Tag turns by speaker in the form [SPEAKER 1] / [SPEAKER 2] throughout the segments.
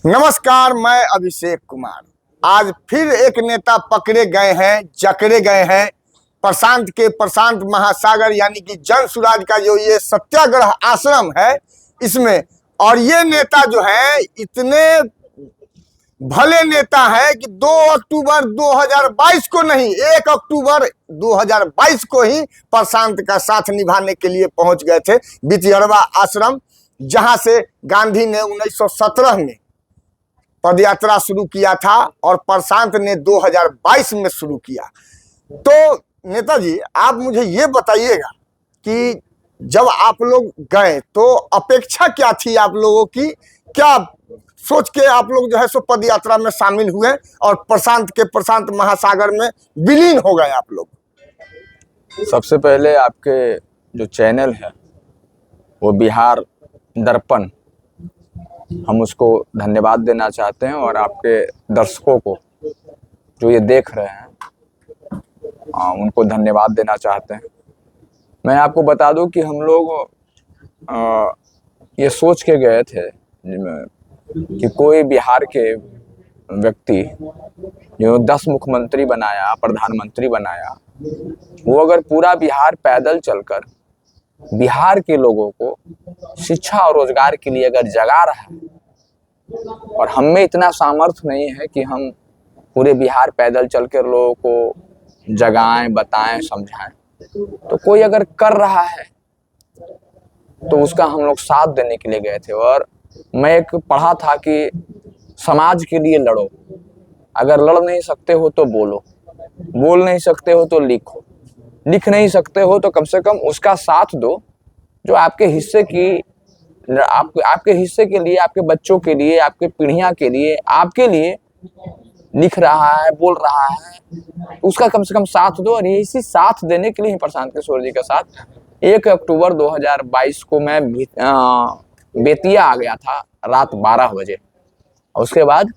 [SPEAKER 1] नमस्कार, मैं अभिषेक कुमार। आज फिर एक नेता पकड़े गए हैं, जकड़े गए हैं। प्रशांत महासागर यानी कि जन सुराज का जो ये सत्याग्रह आश्रम है इसमें। और ये नेता जो है इतने भले नेता है कि 2 अक्टूबर 2022 को नहीं, 1 अक्टूबर 2022 को ही प्रशांत का साथ निभाने के लिए पहुंच गए थे बितिहरवा आश्रम, जहां से गांधी ने 1917 में पदयात्रा शुरू किया था और प्रशांत ने 2022 में शुरू किया। तो नेताजी, आप मुझे ये बताइएगा कि जब आप लोग गए तो अपेक्षा क्या थी आप लोगों की, क्या सोच के आप लोग जो है सो पदयात्रा में शामिल हुए और प्रशांत महासागर में विलीन हो गए आप लोग?
[SPEAKER 2] सबसे पहले आपके जो चैनल है वो बिहार दर्पण, हम उसको धन्यवाद देना चाहते हैं और आपके दर्शकों को जो ये देख रहे हैं उनको धन्यवाद देना चाहते हैं। मैं आपको बता दूं कि हम लोग ये सोच के गए थे कि कोई बिहार के व्यक्ति जो 10 मुख्यमंत्री बनाया, प्रधानमंत्री बनाया, वो अगर पूरा बिहार पैदल चलकर बिहार के लोगों को शिक्षा और रोजगार के लिए अगर जगा रहा है और हम में इतना सामर्थ्य नहीं है कि हम पूरे बिहार पैदल चलकर लोगों को जगाएं, बताएं, समझाएं, तो कोई अगर कर रहा है तो उसका हम लोग साथ देने के लिए गए थे। और मैं एक पढ़ा था कि समाज के लिए लड़ो, अगर लड़ नहीं सकते हो तो बोलो, बोल नहीं सकते हो तो लिखो, लिख नहीं सकते हो तो कम से कम उसका साथ दो जो आपके हिस्से की आपके हिस्से के लिए, आपके बच्चों के लिए, आपके पीढ़ियां के लिए, आपके लिए लिख रहा है, बोल रहा है, उसका कम से कम साथ दो। और इसी साथ देने के लिए ही प्रशांत किशोर जी के साथ 1 अक्टूबर 2022 को मैं बेतिया आ गया था रात 12 बजे। उसके बाद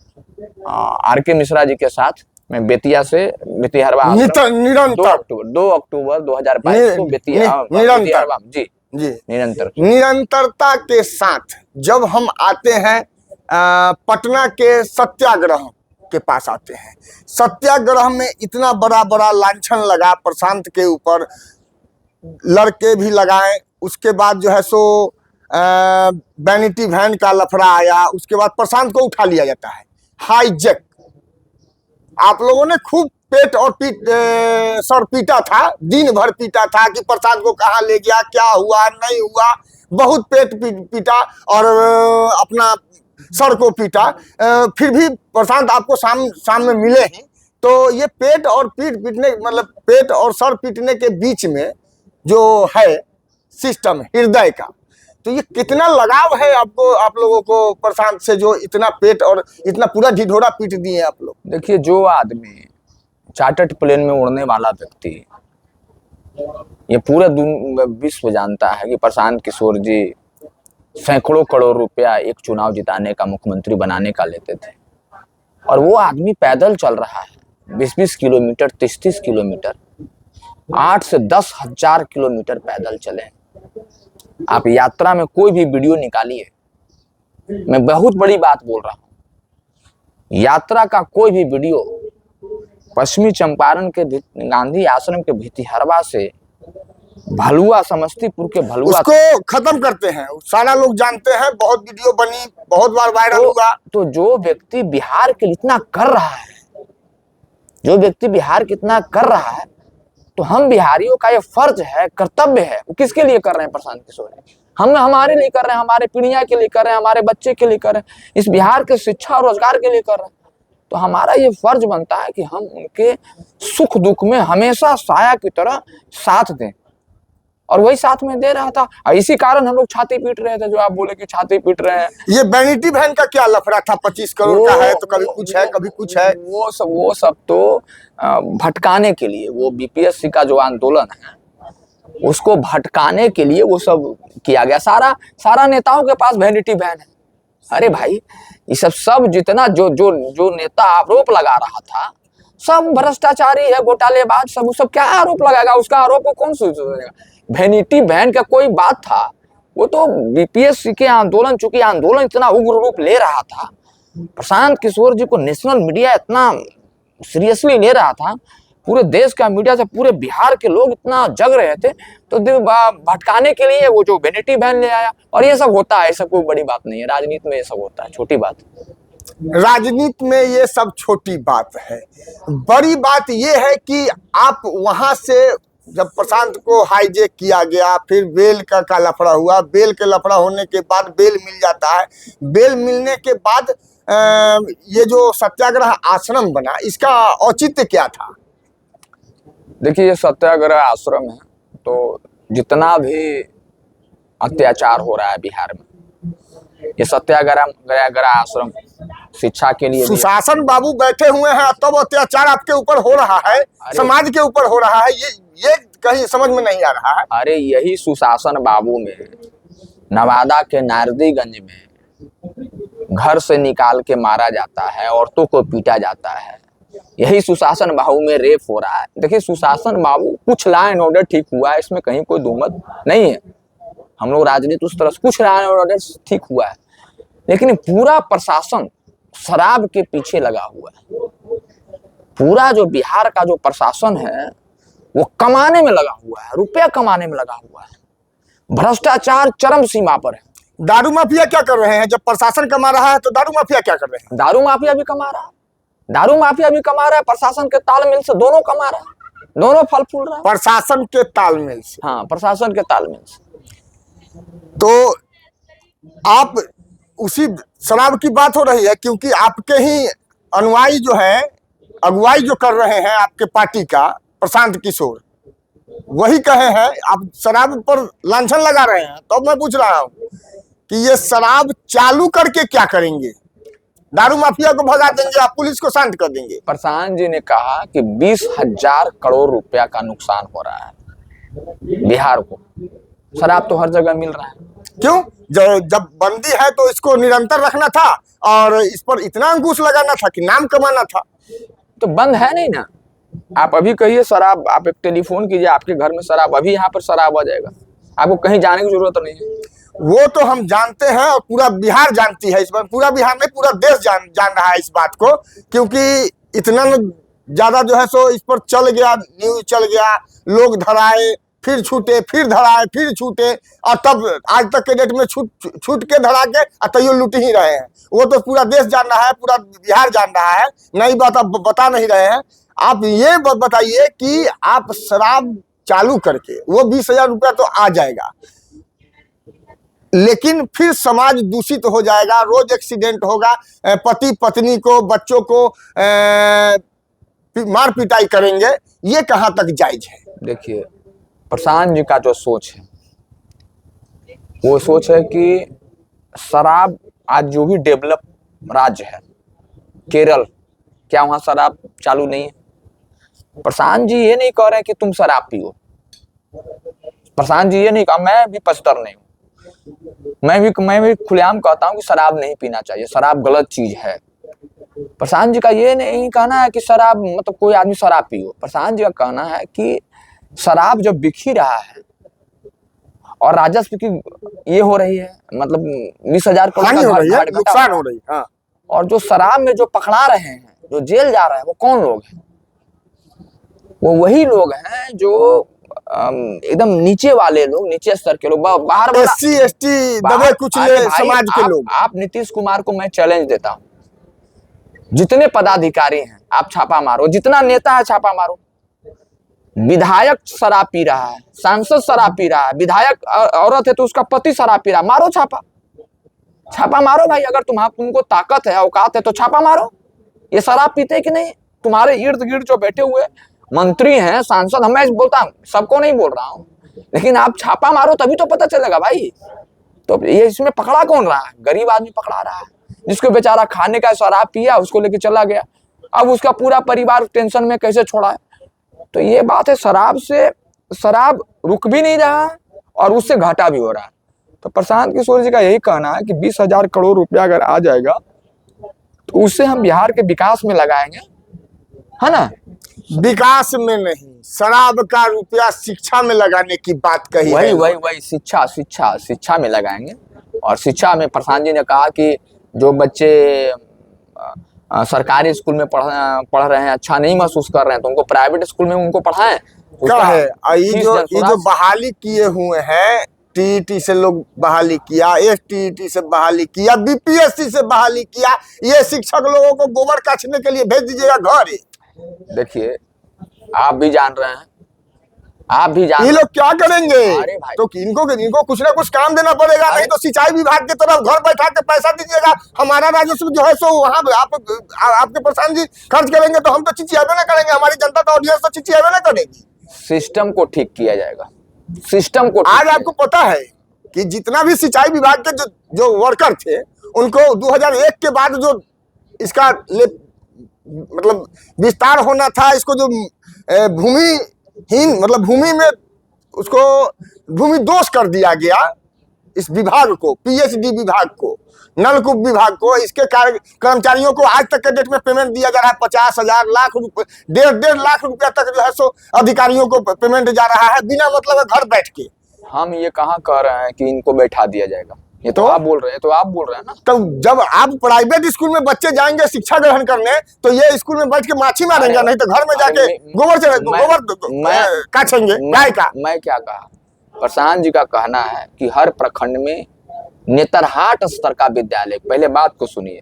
[SPEAKER 2] आर.के. मिश्रा जी के साथ मैं बेतिया से बितिहरवा 2 अक्टूबर 2022 को बेतिया जी
[SPEAKER 1] निरंतरता के साथ जब हम आते हैं पटना के सत्याग्रह के पास आते हैं। सत्याग्रह में इतना बड़ा लांछन लगा प्रशांत के ऊपर, लड़के भी लगाए। उसके बाद जो है सो वैनिटी वैन का लफड़ा आया। उसके बाद प्रशांत को उठा लिया जाता है, हाईजैक। आप लोगों ने खूब पेट और सर पीटा था, दिन भर पीटा था कि प्रशांत को कहाँ ले गया, क्या हुआ, नहीं हुआ। बहुत पेट पीटा और अपना सर को पीटा, फिर भी प्रशांत आपको सामने मिले ही। तो ये पेट और मतलब पेट और सर पीटने के बीच में जो है सिस्टम हृदय का, तो ये कितना लगाव है आपको, आप लोगों को प्रशांत से, जो इतना पेट और इतना पूरा ढिढोरा पीट दिए आप लोग?
[SPEAKER 2] देखिए, जो आदमी चार्टर्ड प्लेन में उड़ने वाला व्यक्ति, ये पूरे विश्व जानता है कि प्रशांत किशोर जी सैकड़ों करोड़ रुपया एक चुनाव जिताने का, मुख्यमंत्री बनाने का लेते थे। और वो आदमी पैदल चल रहा है 20-20 किलोमीटर, 30-30 किलोमीटर, 8 से 10 हजार किलोमीटर पैदल चले। आप यात्रा में कोई भी वीडियो निकालिए, मैं बहुत बड़ी बात बोल रहा हूं, यात्रा का कोई भी वीडियो पश्चिमी चंपारण के गांधी आश्रम के भितिहरवा से भलुआ, समस्तीपुर के भलुआ,
[SPEAKER 1] उसको खत्म करते हैं, सारा लोग जानते हैं, बहुत वीडियो बनी, बहुत बार वायरल हुआ।
[SPEAKER 2] तो जो व्यक्ति बिहार के लिए इतना कर रहा है, जो व्यक्ति बिहार के इतना कर रहा है, तो हम बिहारियों का ये फर्ज है, कर्तव्य है। वो किसके लिए कर रहे हैं प्रशांत किशोर? हम हमारे लिए कर रहे हैं, हमारे पीढ़ियां के लिए कर रहे हैं, हमारे बच्चे के लिए कर रहे हैं, इस बिहार के शिक्षा और रोजगार के लिए कर रहे हैं। तो हमारा ये फर्ज बनता है कि हम उनके सुख दुख में हमेशा साया की तरह साथ दें, और वही साथ में दे रहा था। और इसी कारण हम लोग छाती पीट रहे थे, जो आप बोले कि छाती पीट रहे हैं।
[SPEAKER 1] ये वैनिटी वैन का क्या लफड़ा था? 25 करोड़ का है तो कभी कुछ है, कभी कुछ है।
[SPEAKER 2] वो सब तो भटकाने के लिए, वो बीपीएससी का जो आंदोलन है उसको भटकाने के लिए वो सब किया गया। सारा नेताओं के पास वैनिटी वैन है। अरे भाई, ये सब जितना जो नेता आरोप लगा रहा था, सब भ्रष्टाचारी है, घोटालेबाज, सब क्या आरोप लगाएगा? उसका आरोप को कौन सुनेगा? वैनिटी वैन का कोई बात था? वो तो बीपीएससी के आंदोलन, चूंकि आंदोलन इतना उग्र रूप ले रहा था, प्रशांत किशोर जी को नेशनल मीडिया इतना सीरियसली ले रहा था, पूरे देश का मीडिया से पूरे बिहार के लोग इतना जग रहे थे, तो भटकाने के लिए वो जो वेनिटी वैन ले आया। और ये सब होता है, ये सब कोई बड़ी बात नहीं है, राजनीति में ये सब होता है, छोटी बात।
[SPEAKER 1] राजनीति में ये सब छोटी बात है। बड़ी बात ये है कि आप वहां से जब प्रशांत को हाईजेक किया गया, फिर बेल का लफड़ा हुआ, बेल के लफड़ा होने के बाद बेल मिल जाता है, बेल मिलने के बाद ये जो सत्याग्रह आश्रम बना, इसका औचित्य क्या था?
[SPEAKER 2] देखिए, ये सत्याग्रह आश्रम है तो जितना भी अत्याचार हो रहा है बिहार में, ये सत्याग्रह आश्रम शिक्षा के लिए
[SPEAKER 1] सुशासन बाबू बैठे हुए हैं, तब अत्याचार आपके ऊपर हो रहा है, समाज के ऊपर हो रहा है, ये कहीं समझ में नहीं आ रहा है।
[SPEAKER 2] अरे यही सुशासन बाबू में नवादा के नारदीगंज में घर से निकाल के मारा जाता है, औरतों को पीटा जाता है, यही सुशासन बाबू में रेप हो रहा है। देखिए, सुशासन बाबू कुछ लॉ एंड ऑर्डर ठीक हुआ है, इसमें कहीं कोई दुमत नहीं है, हम लोग राजनीति उस तरह से कुछ लॉ एंड ऑर्डर ठीक हुआ है, लेकिन पूरा प्रशासन शराब के पीछे लगा हुआ है। पूरा जो बिहार का जो प्रशासन है वो कमाने में लगा हुआ है, रुपया कमाने में लगा हुआ है, भ्रष्टाचार चरम सीमा पर है।
[SPEAKER 1] दारू माफिया क्या कर रहे हैं? जब प्रशासन कमा रहा है तो दारू माफिया क्या कर रहे हैं?
[SPEAKER 2] दारू माफिया भी कमा रहा है, दारू माफिया भी कमा रहा है, प्रशासन के तालमेल से दोनों कमा रहा है, दोनों फल फूल रहा है।
[SPEAKER 1] प्रशासन के तालमेल से?
[SPEAKER 2] हाँ, प्रशासन के तालमेल से।
[SPEAKER 1] तो आप उसी शराब की बात हो रही है, क्योंकि आपके ही अनुयायी जो है, अगुवाई जो कर रहे हैं आपके पार्टी का प्रशांत किशोर, वही कहे हैं आप शराब पर लांछन लगा रहे हैं। तो मैं पूछ रहा हूं कि ये शराब चालू करके क्या करेंगे? दारू माफिया को भगा देंगे, आप पुलिस को शांत कर देंगे?
[SPEAKER 2] प्रशांत जी ने कहा कि 20,000 करोड़ रुपया का नुकसान हो रहा है बिहार को, शराब तो हर जगह मिल रहा है।
[SPEAKER 1] क्यों? जब बंदी है तो इसको निरंतर रखना था और इस पर इतना अंकुश लगाना था कि नाम कमाना था।
[SPEAKER 2] तो बंद है नहीं ना। आप अभी कहिए शराब, आप एक टेलीफोन कीजिए, आपके घर में शराब, अभी यहाँ पर शराब आ जाएगा, आपको कहीं जाने की जरूरत नहीं है।
[SPEAKER 1] वो तो हम जानते हैं और पूरा बिहार जानती है इस बात, पूरा बिहार में पूरा देश जान रहा है इस बात को, क्योंकि इतना ज्यादा जो है सो इस पर चल गया, न्यूज चल गया, लोग धराए फिर छूटे, फिर धराए फिर छूटे, और तब आज तक के डेट में छूट के धरा के तैयो लूट ही रहे हैं। वो तो पूरा देश जान रहा है, पूरा बिहार जान रहा है, नई बात आप बता नहीं रहे हैं। आप ये बताइए कि आप शराब चालू करके वो 20,000 रुपया तो आ जाएगा, लेकिन फिर समाज दूषित हो जाएगा, रोज एक्सीडेंट होगा, पति पत्नी को, बच्चों को मार पिटाई करेंगे, ये कहां तक जायज है?
[SPEAKER 2] देखिए, प्रशांत जी का जो सोच है वो सोच है कि शराब, आज जो भी डेवलप राज्य है केरल, क्या वहां शराब चालू नहीं है? प्रशांत जी ये नहीं कह रहे हैं कि तुम शराब पियो, प्रशांत जी ये नहीं कहा, मैं भी पचतर नहीं हूं, मैं भी खुलेआम कहता हूं कि शराब नहीं पीना चाहिए, शराब गलत चीज है। प्रशांत जी का ये नहीं कहना है कि शराब मतलब कोई आदमी शराब पियो, प्रशांत जी का कहना है कि शराब जब बिक ही रहा है और राजस्व की ये हो रही है, मतलब 20,000 करोड़ का
[SPEAKER 1] नुकसान हो रही है, हाँ।
[SPEAKER 2] और जो शराब में जो पकड़ा रहे हैं, जो जेल जा रहे हैं, वो कौन लोग हैं? वो वही लोग हैं जो एकदम नीचे वाले लोग, नीचे स्तर के लोग, बाहर
[SPEAKER 1] SC ST दबे कुचले समाज के लोग।
[SPEAKER 2] आप नीतीश कुमार को मैं चैलेंज देता हूं, जितने पदाधिकारी हैं आप छापा मारो, जितना नेता है छापा मारो। विधायक शराब पी रहा है, सांसद शराब पी रहा है, विधायक औरत है तो उसका पति शराब पी रहा है, मारो छापा, छापा मारो भाई। अगर तुमको ताकत है, औकात है तो छापा मारो। ये शराब पीते कि नहीं? तुम्हारे इर्द गिर्द जो बैठे हुए मंत्री हैं, सांसद, मैं बोलता हूँ, सबको नहीं बोल रहा हूँ, लेकिन आप छापा मारो तभी तो पता चलेगा भाई। तो ये इसमें पकड़ा कौन रहा है? गरीब आदमी पकड़ा रहा है, जिसको बेचारा खाने का शराब पिया, उसको लेके चला गया, अब उसका पूरा परिवार टेंशन में कैसे छोड़ा है। तो ये बात है, शराब से शराब रुक भी नहीं रहा है और उससे घाटा भी हो रहा है। तो प्रशांत किशोर जी का यही कहना है कि 20,000 करोड़ रुपया अगर आ जाएगा तो उससे हम बिहार के विकास में लगाएंगे, है ना?
[SPEAKER 1] विकास में नहीं, शराब का रुपया शिक्षा में लगाने की बात कही है।
[SPEAKER 2] वही शिक्षा में लगाएंगे। और शिक्षा में प्रशांत जी ने कहा कि जो बच्चे सरकारी स्कूल में पढ़ रहे हैं, अच्छा नहीं महसूस कर रहे हैं, तो उनको प्राइवेट स्कूल में उनको पढ़ाएं।
[SPEAKER 1] क्या है ये जो बहाली किए हुए हैं, टीईटी से लोग बहाली किया, एसटीईटी से बहाली किया, बीपीएससी से बहाली किया, ये शिक्षक लोगों को गोबर काटने के लिए भेज दीजिएगा घर।
[SPEAKER 2] देखिए आप भी जान रहे हैं, आप भी जान,
[SPEAKER 1] ये लोग क्या करेंगे?
[SPEAKER 2] अरे भाई,
[SPEAKER 1] तो इनको कुछ ना कुछ काम देना पड़ेगा, नहीं तो सिंचाई विभाग की तरफ घर बैठा के पैसा दीजिएगा, हमारा राजस्व जो है सो वहाँ आपके प्रधान जी खर्च करेंगे, तो हम तो चिचियाबे ना करेंगे, हमारी जनता तो ऑडियंस तो चिचियाबे ना करेगी।
[SPEAKER 2] सिस्टम को ठीक किया जाएगा, सिस्टम को।
[SPEAKER 1] आज आपको पता है कि जितना भी सिंचाई विभाग के जो वर्कर थे, उनको 2001 के बाद जो इसका मतलब विस्तार होना था, इसको जो भूमिहीन मतलब भूमि में उसको भूमि दोष कर दिया गया, इस विभाग को, पीएचडी विभाग को, नलकूप विभाग को, इसके कर्मचारियों को आज तक के डेट में पेमेंट दिया जा रहा है 50,000 लाख रुपए, 1.5 लाख रुपया तक जो है सो अधिकारियों को पेमेंट जा रहा है बिना मतलब घर बैठ के।
[SPEAKER 2] हम ये कहाँ कह रहे हैं कि इनको बैठा दिया जाएगा, ये तो आप बोल रहे हैं, तो आप बोल रहे हैं ना।
[SPEAKER 1] तो जब आप प्राइवेट स्कूल में बच्चे जाएंगे शिक्षा ग्रहण करने, तो ये स्कूल में बैठ के माछी मारेंगे, नहीं तो घर में जाके गोबर काटेंगे गाय का।
[SPEAKER 2] मैं क्या कहा, प्रशांत जी का कहना है कि हर प्रखंड में नेतरहाट स्तर का विद्यालय, पहले बात को सुनिए,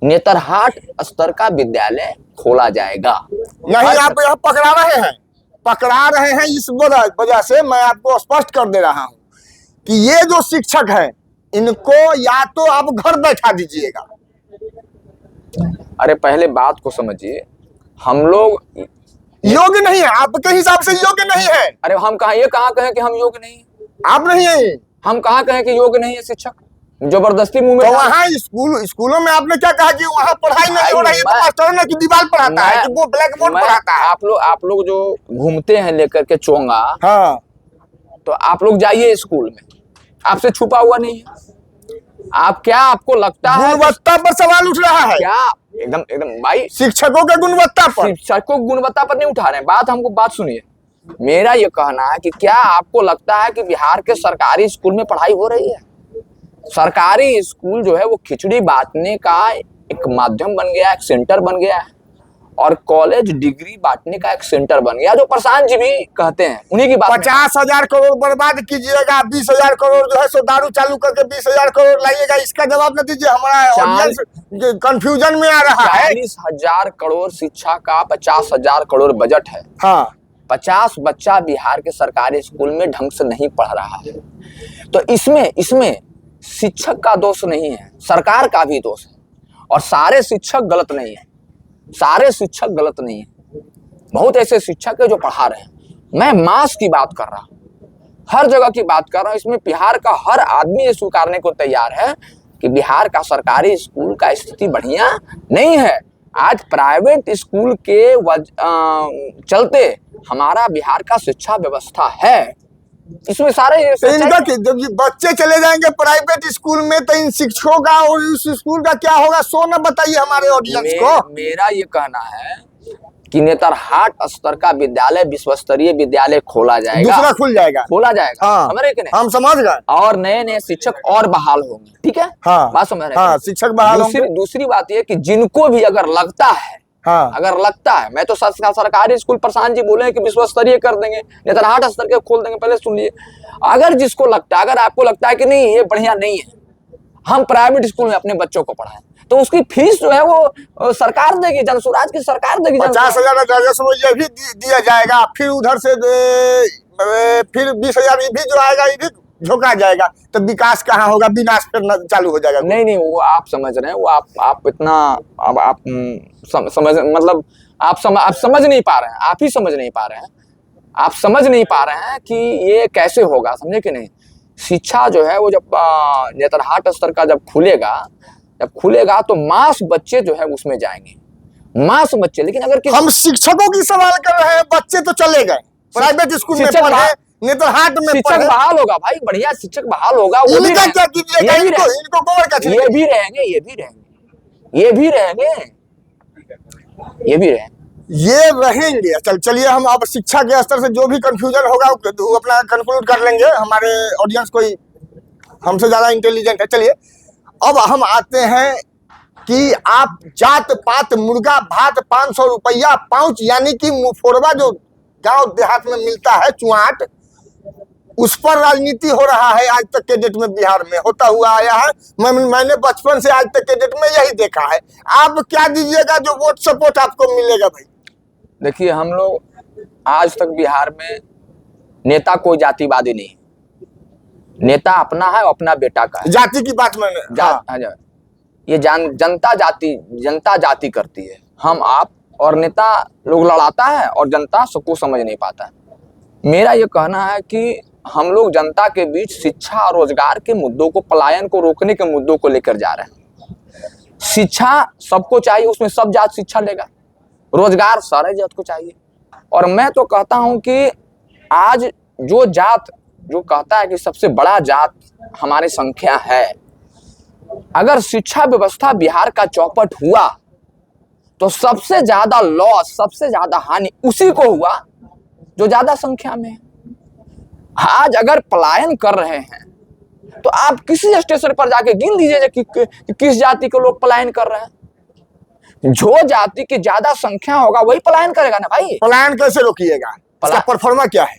[SPEAKER 2] नेतरहाट स्तर का विद्यालय खोला जाएगा।
[SPEAKER 1] नहीं, आप यहाँ पकड़ा रहे हैं इस वजह से मैं आपको स्पष्ट कर दे रहा हूँ कि ये जो शिक्षक है, इनको या तो आप घर बैठा दीजिएगा।
[SPEAKER 2] अरे पहले बात को समझिए, हम लोग
[SPEAKER 1] योग्य नहीं है, आपके हिसाब से योग्य नहीं है।
[SPEAKER 2] अरे हम कहा, ये कहाँ कहें कि हम योग्य नहीं,
[SPEAKER 1] आप नहीं है,
[SPEAKER 2] हम कहाँ कहें कि योग्य नहीं है शिक्षक, जबरदस्ती मुंह में।
[SPEAKER 1] तो वहाँ स्कूलों में आपने क्या कहा कि वहाँ पढ़ाई नहीं हो रही है, तो मास्टर ने की दीवार पढ़ाता है कि वो ब्लैक बोर्ड पढ़ाता है।
[SPEAKER 2] आप लोग जो घूमते हैं लेकर के चोंगा,
[SPEAKER 1] हाँ,
[SPEAKER 2] तो आप लोग जाइए स्कूल में, आपसे छुपा हुआ नहीं है। आप क्या, आपको लगता है
[SPEAKER 1] गुणवत्ता पर सवाल उठ रहा है
[SPEAKER 2] क्या? एकदम एकदम भाई,
[SPEAKER 1] शिक्षकों के गुणवत्ता पर,
[SPEAKER 2] शिक्षकों की गुणवत्ता पर नहीं उठा रहे हैं बात, हमको बात सुनिए। मेरा ये कहना है कि क्या आपको लगता है कि बिहार के सरकारी स्कूल में पढ़ाई हो रही है? सरकारी स्कूल जो है वो खिचड़ी बांटने का एक माध्यम बन गया, एक सेंटर बन गया है, और कॉलेज डिग्री बांटने का एक सेंटर बन गया, जो प्रशांत जी भी कहते हैं, उन्हीं की बात।
[SPEAKER 1] 50,000 करोड़ बर्बाद कीजिएगा, 20,000 करोड़ जो है सो दारू चालू करके 20,000 करोड़ लाइएगा, इसका जवाब न दीजिए, हमारा ऑडियंस कंफ्यूजन में आ रहा है।
[SPEAKER 2] 40,000 करोड़ शिक्षा का 50,000 करोड़ बजट है।
[SPEAKER 1] हाँ,
[SPEAKER 2] 50 बच्चा बिहार के सरकारी स्कूल में ढंग से नहीं पढ़ रहा है, तो इसमें शिक्षक का दोष नहीं है, सरकार का भी दोष है, और सारे शिक्षक गलत नहीं है, सारे शिक्षक गलत नहीं है, बहुत ऐसे शिक्षक है जो पढ़ा रहे हैं। मैं मास की बात कर रहा हूँ, हर जगह की बात कर रहा हूँ। इसमें बिहार का हर आदमी ये स्वीकारने को तैयार है कि बिहार का सरकारी स्कूल का स्थिति बढ़िया नहीं है। आज प्राइवेट स्कूल के चलते हमारा बिहार का शिक्षा व्यवस्था है, इसमें सारे
[SPEAKER 1] इनका जब बच्चे चले जाएंगे प्राइवेट स्कूल में, तो इन शिक्षकों का और उस स्कूल का क्या होगा, सो न बताइए हमारे ऑडियंस को।
[SPEAKER 2] मेरा ये कहना है कि नेतरहाट स्तर का विद्यालय, विश्व स्तरीय विद्यालय खोला जाएगा,
[SPEAKER 1] दूसरा खोला जाएगा।
[SPEAKER 2] हाँ,
[SPEAKER 1] हम समझ गए,
[SPEAKER 2] और नए शिक्षक और बहाल होंगे, ठीक है।
[SPEAKER 1] हाँ,
[SPEAKER 2] बात समझ रहे हैं?
[SPEAKER 1] हाँ, शिक्षक बहाल होंगे।
[SPEAKER 2] दूसरी बात ये कि जिनको भी अगर लगता है,
[SPEAKER 1] हाँ,
[SPEAKER 2] अगर लगता है, मैं तो सरकारी स्कूल प्रशांत जी बोले हैं कि विश्व स्तरीय कर देंगे, नेतरहाट स्तर के खोल देंगे, पहले सुन लिए। अगर जिसको लगता है, अगर आपको लगता है कि नहीं ये बढ़िया नहीं है, हम प्राइवेट स्कूल में अपने बच्चों को पढ़ाएं, तो उसकी फीस जो है वो सरकार देगी, जनसुराज की सरकार देगी।
[SPEAKER 1] 50,000 राजस्व ये भी दिया जाएगा, फिर उधर से फिर 20,000 ये भी जो आएगा ये भी झोंका जाएगा, तो विकास कहाँ होगा, विनाश फिर चालू हो जाएगा।
[SPEAKER 2] नहीं, वो आप समझ रहे हैं, वो आप इतना आप समझ मतलब आप समझ नहीं पा रहे हैं, आप ही समझ नहीं पा रहे हैं, आप समझ नहीं पा रहे हैं कि ये कैसे होगा, समझे कि नहीं। शिक्षा जो है वो जब नेतरहाट स्तर का जब खुलेगा तो मास बच्चे जो है उसमें जाएंगे, मास बच्चे। लेकिन अगर
[SPEAKER 1] हम शिक्षकों की सवाल कर रहे हैं, बच्चे तो चले गए प्राइवेट स्कूल में पढ़े, नेतरहाट में
[SPEAKER 2] शिक्षक बहाल होगा भाई, बढ़िया शिक्षक बहाल होगा,
[SPEAKER 1] इनका क्या कीजिएगा, इनको गोबर का
[SPEAKER 2] ये भी रहेंगे,
[SPEAKER 1] ये रहेंगे। चलिए हम अब शिक्षा के स्तर से जो भी कंफ्यूजन होगा वो अपना कंक्लूड कर लेंगे, हमारे ऑडियंस कोई हमसे ज्यादा इंटेलिजेंट है। चलिए अब हम आते हैं कि आप जात पात मुर्गा भात 500 रुपया पाउच, यानी कि मुफोरवा जो गांव देहात में मिलता है चुआट, उस पर राजनीति हो रहा है आज तक के डेट में बिहार में होता हुआ आया है। मैंने बचपन से आज तक के डेट में यही देखा है। आप क्या दीजिएगा जो वोट सपोर्ट आपको मिलेगा भाई?
[SPEAKER 2] देखिए, हम लोग आज तक बिहार में नेता कोई जातिवादी नहीं, नेता अपना है, अपना बेटा का है।
[SPEAKER 1] जाति की बात मैंने
[SPEAKER 2] हाँ। ये जनता जाति करती है, हम आप, और नेता लोग लड़ाता है और जनता सबको समझ नहीं पाता है। मेरा ये कहना है कि हम लोग जनता के बीच शिक्षा और रोजगार के मुद्दों को, पलायन को रोकने के मुद्दों को लेकर जा रहे हैं। शिक्षा सबको चाहिए, उसमें सब जात शिक्षा लेगा। रोजगार सारे जात को चाहिए। और मैं तो कहता हूं कि आज जो जात जो कहता है कि सबसे बड़ा जात हमारी संख्या है, अगर शिक्षा व्यवस्था बिहार का चौपट हुआ तो सबसे ज्यादा लॉस, सबसे ज्यादा हानि उसी को हुआ जो ज्यादा संख्या में है। आज अगर पलायन कर रहे हैं तो आप किसी स्टेशन पर जाके गिन लीजिए कि किस जाति के लोग पलायन कर रहे हैं। जो जाति की ज्यादा संख्या होगा वही पलायन करेगा ना भाई।
[SPEAKER 1] पलायन कैसे रोकिएगा? इसका परफॉर्मा क्या है?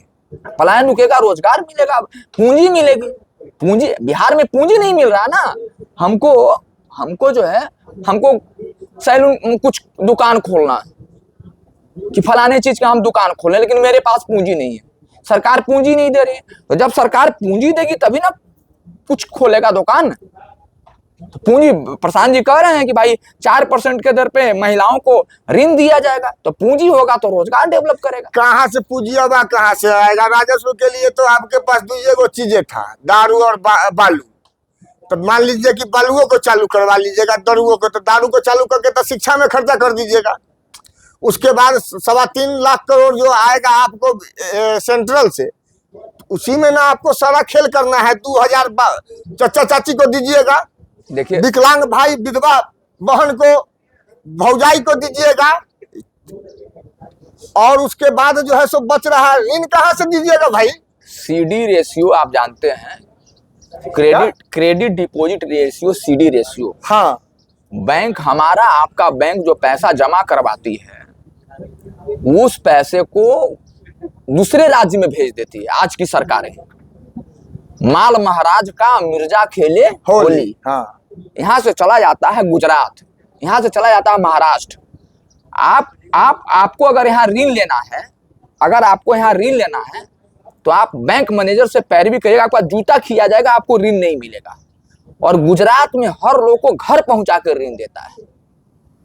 [SPEAKER 2] पलायन रुकेगा, रोजगार मिलेगा, पूंजी मिलेगी। पूंजी बिहार में पूंजी नहीं मिल रहा ना। हमको जो है, हमको सैलून कुछ दुकान खोलना कि फलाने चीज का हम दुकान खोलें, लेकिन मेरे पास पूंजी नहीं है, सरकार पूंजी नहीं दे रही है। तो जब सरकार पूंजी देगी तभी ना कुछ खोलेगा दुकान। तो पूंजी, प्रशांत जी कह रहे हैं कि भाई 4% के दर पे महिलाओं को ऋण दिया जाएगा, तो पूंजी होगा तो रोजगार डेवलप करेगा।
[SPEAKER 1] कहाँ से पूंजी होगा, कहाँ से आएगा? राजस्व के लिए तो आपके पास दूसरे चीजें था, दारू और बालू। तो मान लीजिए कि बालुओं को चालू करवा लीजिएगा, दारुओं को, तो दारू को चालू करके तो शिक्षा में खर्चा कर दीजिएगा। उसके बाद 3.25 लाख करोड़ जो आएगा आपको सेंट्रल से, उसी में ना आपको सारा खेल करना है। 2000 चाचा चाची को दीजिएगा,
[SPEAKER 2] देखिए
[SPEAKER 1] विकलांग भाई विधवा बहन को, भौजाई को दीजिएगा, और उसके बाद जो है सो बच रहा है ऋण कहाँ से दीजिएगा भाई?
[SPEAKER 2] सीडी रेशियो आप जानते हैं, credit deposit ratio, CD ratio.
[SPEAKER 1] हाँ,
[SPEAKER 2] बैंक, हमारा आपका बैंक जो पैसा जमा करवाती है उस पैसे को दूसरे राज्य में भेज देती है आज की सरकारें। माल महाराज का मिर्जा खेले होली।
[SPEAKER 1] हाँ,
[SPEAKER 2] यहाँ से चला जाता है गुजरात, यहाँ से चला जाता है महाराष्ट्र। आपको अगर यहाँ ऋण लेना है, अगर आपको यहाँ ऋण लेना है तो आप बैंक मैनेजर से पैरवी करिएगा, आपका जूता खिया जाएगा, आपको ऋण नहीं मिलेगा। और गुजरात में हर लोग को घर पहुंचा कर ऋण देता है,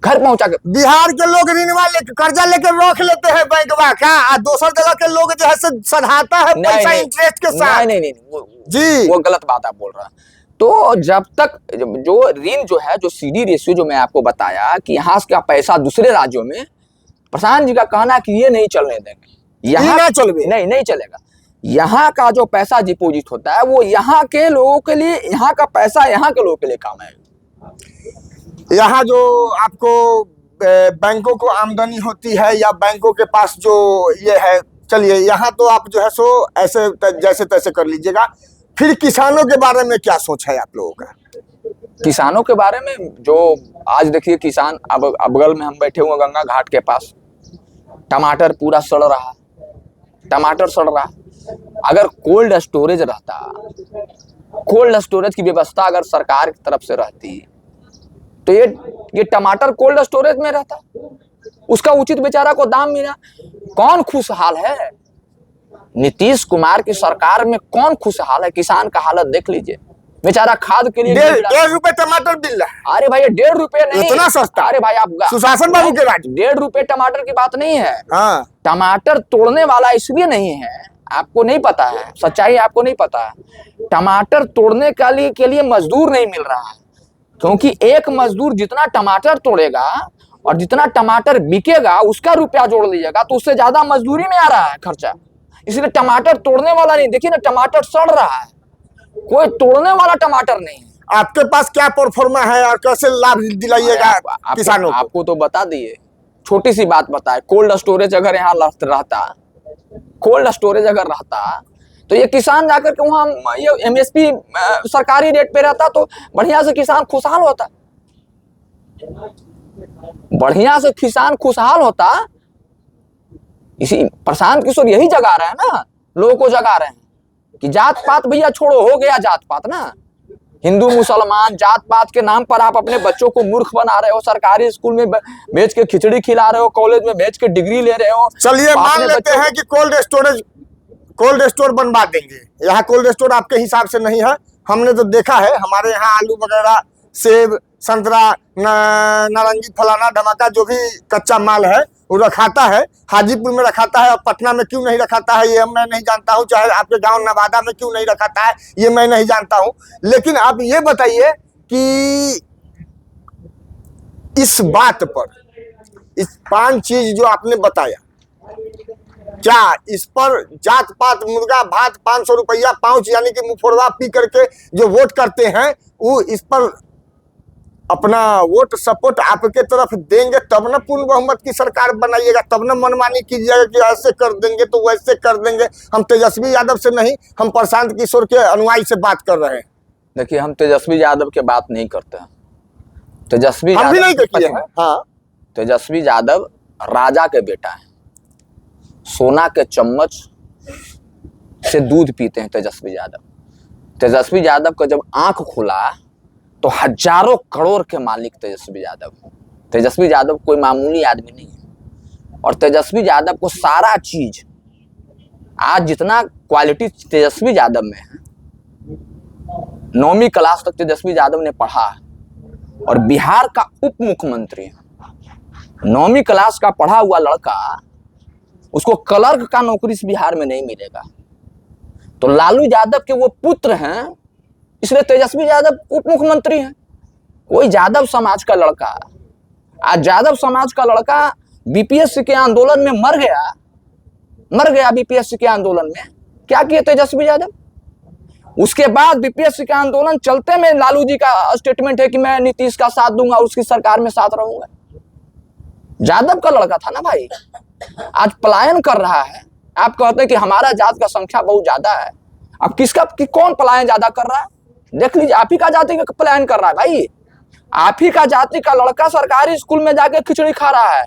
[SPEAKER 2] घर पहुंचा कर।
[SPEAKER 1] बिहार के लोग ऋण वाले कर्जा लेकर रख लेते हैं बैंकवा का, दूसर जगह के लोग जो है सधाता है पैसा इंटरेस्ट के साथ।
[SPEAKER 2] नहीं,
[SPEAKER 1] जी,
[SPEAKER 2] वो गलत बात आप बोल रहे हैं। तो जब तक जो ऋण जो है, जो सीडी रेशियो जो मैं आपको बताया कि यहाँ का पैसा दूसरे राज्यों में, प्रशांत जी का कहना कि ये नहीं चलने देंगे, यहाँ नहीं चलेगा। यहाँ का जो पैसा डिपोजिट होता है वो यहाँ के लोगों के लिए, यहाँ का पैसा यहाँ के लोगों के लिए काम है।
[SPEAKER 1] यहाँ जो आपको बैंकों को आमदनी होती है या बैंकों के पास जो ये है, चलिए यहाँ तो आप जो है सो ऐसे जैसे तैसे कर लीजिएगा। फिर किसानों के बारे में क्या सोच है आप लोगों का?
[SPEAKER 2] किसानों के बारे में जो आज देखिए, किसान अब बगल में हम बैठे हुए गंगा घाट के पास, टमाटर पूरा सड़ रहा, टमाटर सड़ रहा। अगर कोल्ड स्टोरेज रहता, कोल्ड स्टोरेज की व्यवस्था अगर सरकार की तरफ से रहती तो ये टमाटर कोल्ड स्टोरेज में रहता, उसका उचित बेचारा को दाम मिला। कौन खुशहाल है? नीतीश कुमार की सरकार में कौन खुशहाल है? किसान का हालत देख लीजिए, बेचारा खाद के लिए
[SPEAKER 1] 1.5 रुपए टमाटर मिल रहा है।
[SPEAKER 2] अरे भाई, 1.5 रुपए नहीं,
[SPEAKER 1] इतना सस्ता?
[SPEAKER 2] अरे भाई, आप
[SPEAKER 1] सुशासन बाबू के राज्य
[SPEAKER 2] 1.5 रुपए टमाटर की बात नहीं है।
[SPEAKER 1] हाँ,
[SPEAKER 2] टमाटर तोड़ने वाला इसलिए नहीं है, आपको नहीं पता है, सच्चाई आपको नहीं पता है। टमाटर तोड़ने के लिए मजदूर नहीं मिल रहा है, क्योंकि एक मजदूर जितना टमाटर तोड़ेगा और जितना टमाटर बिकेगा उसका रुपया जोड़ लीजिएगा तो उससे ज्यादा मजदूरी में आ रहा है खर्चा। इसलिए टमाटर तोड़ने वाला नहीं, देखिए ना टमाटर सड़ रहा है, कोई तोड़ने वाला टमाटर नहीं है।
[SPEAKER 1] आपके पास क्या परफॉर्मा है और कैसे लाभ दिलाइएगा किसानों को?
[SPEAKER 2] आपको तो बता दिए, छोटी सी बात बताए, कोल्ड स्टोरेज अगर यहाँ रहता, कोल्ड स्टोरेज अगर रहता तो ये किसान जाकर के वहाँ ये एमएसपी सरकारी रेट पे रहता तो बढ़िया से किसान खुशहाल होता। बढ़िया से किसान खुशहाल होता। इसी प्रशांत किशोर यही जगा रहे हैं ना, लोगों को जगा रहे हैं कि जात पात भैया छोड़ो, हो गया जात पात ना। हिंदू मुसलमान जात पात के नाम पर आप अपने बच्चों को मूर्ख बना रहे हो, सरकारी स्कूल में भेज के खिचड़ी खिला रहे हो, कॉलेज में भेज के डिग्री ले रहे हो।
[SPEAKER 1] चलिए मान लेते हैं कि कोल्ड स्टोर बनवा देंगे। यहाँ कोल्ड स्टोर आपके हिसाब से नहीं है, हमने तो देखा है हमारे यहाँ आलू वगैरह, सेब, संतरा, नारंगी, फलाना धमाका जो भी कच्चा माल है वो रखाता है, हाजीपुर में रखाता है, और पटना में क्यों नहीं रखाता है ये मैं नहीं जानता हूँ, चाहे आपके गांव नवादा में क्यों नहीं रखाता है ये मैं नहीं जानता हूँ। लेकिन आप ये बताइए कि इस बात पर, इस 5 चीज जो आपने बताया, क्या इस पर जात पात मुर्गा भात 500 रुपया पाउच यानी कि मुफोरवा पी करके जो वोट करते हैं वो इस पर अपना वोट सपोर्ट आपके तरफ देंगे, तब ना पूर्ण बहुमत की सरकार बनाइएगा, तब ना मनमानी कीजिएगा कि ऐसे कर देंगे तो वैसे कर देंगे। हम तेजस्वी यादव से नहीं, हम प्रशांत किशोर के अनुयायी से बात कर रहे हैं।
[SPEAKER 2] देखिए हम तेजस्वी यादव की बात नहीं करते हैं। तेजस्वी
[SPEAKER 1] हम भी नहीं
[SPEAKER 2] यादव
[SPEAKER 1] किए हैं। हाँ,
[SPEAKER 2] तेजस्वी यादव राजा के बेटा है, सोना के चम्मच से दूध पीते हैं तेजस्वी यादव। तेजस्वी यादव का जब आंख खुला तो हजारों करोड़ के मालिक तेजस्वी यादव। तेजस्वी यादव कोई मामूली आदमी नहीं है, और तेजस्वी यादव को सारा चीज, आज जितना क्वालिटी तेजस्वी यादव में है, 9वीं क्लास तक तेजस्वी यादव ने पढ़ा, और बिहार का उप मुख्यमंत्री, 9वीं क्लास का पढ़ा हुआ लड़का, उसको क्लर्क का नौकरी इस बिहार में नहीं मिलेगा। तो लालू यादव के वो पुत्र हैं, इसलिए तेजस्वी यादव उप मुख्यमंत्री हैं। कोई यादव समाज का लड़का, आज यादव समाज का लड़का बीपीएससी के आंदोलन में मर गया बीपीएससी के आंदोलन में। क्या किए तेजस्वी यादव? उसके बाद बीपीएससी के आंदोलन चलते में लालू जी का स्टेटमेंट है कि मैं नीतीश का साथ दूंगा और उसकी सरकार में साथ रहूंगा। यादव का लड़का था ना भाई, आज पलायन कर रहा है। आप कहते हैं कि हमारा जात का संख्या बहुत ज्यादा है, अब कौन पलायन ज्यादा कर रहा है? देख लीजिए, आप ही का जाति का पलायन कर रहा है भाई। आप ही का जाति का लड़का सरकारी स्कूल में जाके खिचड़ी खा रहा है,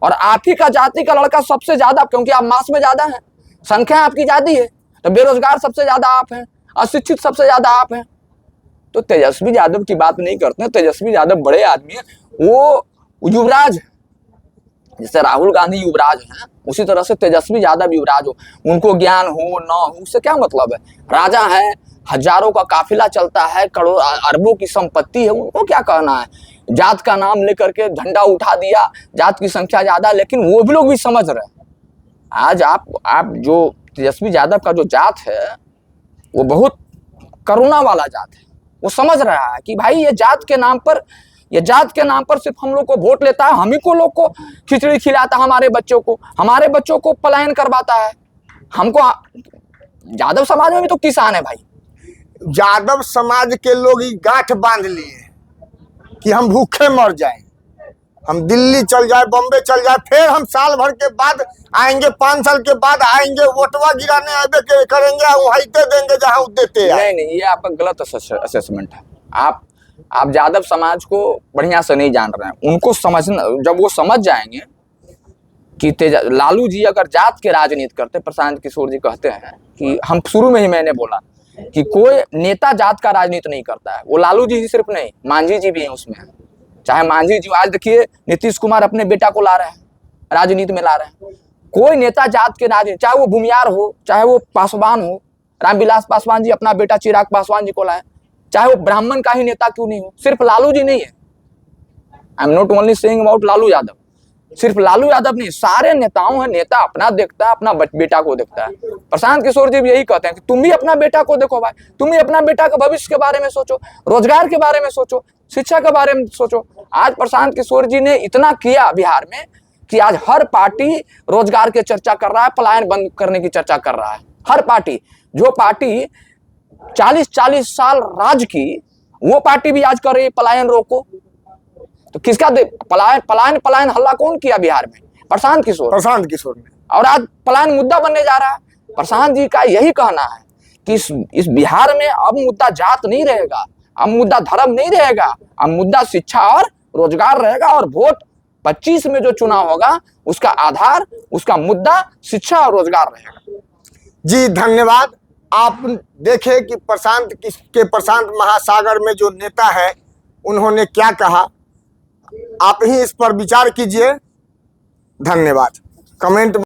[SPEAKER 2] और आप ही का जाति का लड़का सबसे ज्यादा, क्योंकि आप मास में ज्यादा हैं, संख्या आपकी ज्यादा है, तो बेरोजगार सबसे ज्यादा आप हैं, अशिक्षित सबसे ज्यादा आप हैं। तो तेजस्वी यादव की बात नहीं करते हैं। तेजस्वी यादव बड़े आदमी है, वो युवराज, जैसे राहुल गांधी युवराज हैं, उसी तरह से तेजस्वी यादव युवराज हो। उनको ज्ञान हो न हो उससे क्या मतलब है? राजा है, हजारों का काफिला चलता है, करोड़ अरबों की संपत्ति है, उनको क्या कहना है? जात का नाम लेकर के झंडा उठा दिया, जात की संख्या ज्यादा, लेकिन वो भी लोग भी समझ रहे हैं। आज आप जो तेजस्वी यादव का जो जात है वो बहुत करुणा वाला जात है। वो समझ रहा है कि भाई ये जात के नाम पर सिर्फ हम लोग को वोट लेता है, हम ही को लोग को खिचड़ी खिलाता है, हमारे बच्चों को पलायन करवाता है। हमको यादव समाज में भी तो किसान है भाई।
[SPEAKER 1] यादव समाज के लोग ही गांठ बांध लिए कि हम भूखे मर जाएं, हम दिल्ली चल जाए, बॉम्बे चल जाए, फिर हम साल भर के बाद आएंगे, 5 साल के बाद आएंगे, वोटवा गिराने आए करेंगे, वहीं दे देंगे जहां देते हैं।
[SPEAKER 2] नहीं, ये आपका गलत असेसमेंट है। आप यादव समाज को बढ़िया से नहीं जान रहे हैं। उनको समझना, जब वो समझ जाएंगे कि लालू जी अगर जात के राजनीति करते, प्रशांत किशोर जी कहते हैं कि हम शुरू में ही मैंने बोला कि कोई नेता जात का राजनीति नहीं करता है। वो लालू जी सिर्फ नहीं, मांझी जी भी हैं उसमें। चाहे मांझी जी, आज देखिए नीतीश कुमार अपने बेटा को ला रहे हैं, राजनीति में ला रहे हैं। कोई नेता जात के राजनीति, चाहे वो भूमियार हो, चाहे वो पासवान हो, रामविलास पासवान जी अपना बेटा चिराग पासवान जी को लाए, चाहे वो ब्राह्मण का ही नेता क्यों नहीं हो। सिर्फ लालू जी नहीं है, I am not only saying about Lalu Yadav. सिर्फ लालू यादव नहीं, सारे नेताओं हैं। नेता अपना देखता है, अपना बेटा को देखता है। प्रशांत किशोर जी भी यही कहते हैं कि तुम भी अपना बेटा को देखो भाई, तुम भी अपना बेटा के भविष्य के बारे में सोचो, रोजगार के बारे में सोचो, शिक्षा के बारे में सोचो। आज प्रशांत किशोर जी ने इतना किया बिहार में कि आज हर पार्टी रोजगार की चर्चा कर रहा है, पलायन बंद करने की चर्चा कर रहा है। हर पार्टी, जो पार्टी 40-40 साल राज की, वो पार्टी भी आज कर रही है पलायन रोको। तो किसका पलायन हल्ला कौन किया बिहार में? प्रशांत किशोर ने। और आज पलायन मुद्दा बनने जा रहा है। प्रशांत जी का यही कहना है कि इस बिहार में अब मुद्दा जात नहीं रहेगा, अब मुद्दा धर्म नहीं रहेगा, अब मुद्दा शिक्षा और रोजगार रहेगा और वोट 25 में जो चुनाव होगा उसका आधार, उसका मुद्दा शिक्षा और रोजगार रहेगा।
[SPEAKER 1] जी धन्यवाद। आप देखें कि प्रशांत महासागर में जो नेता है उन्होंने क्या कहा, आप ही इस पर विचार कीजिए। धन्यवाद। कमेंट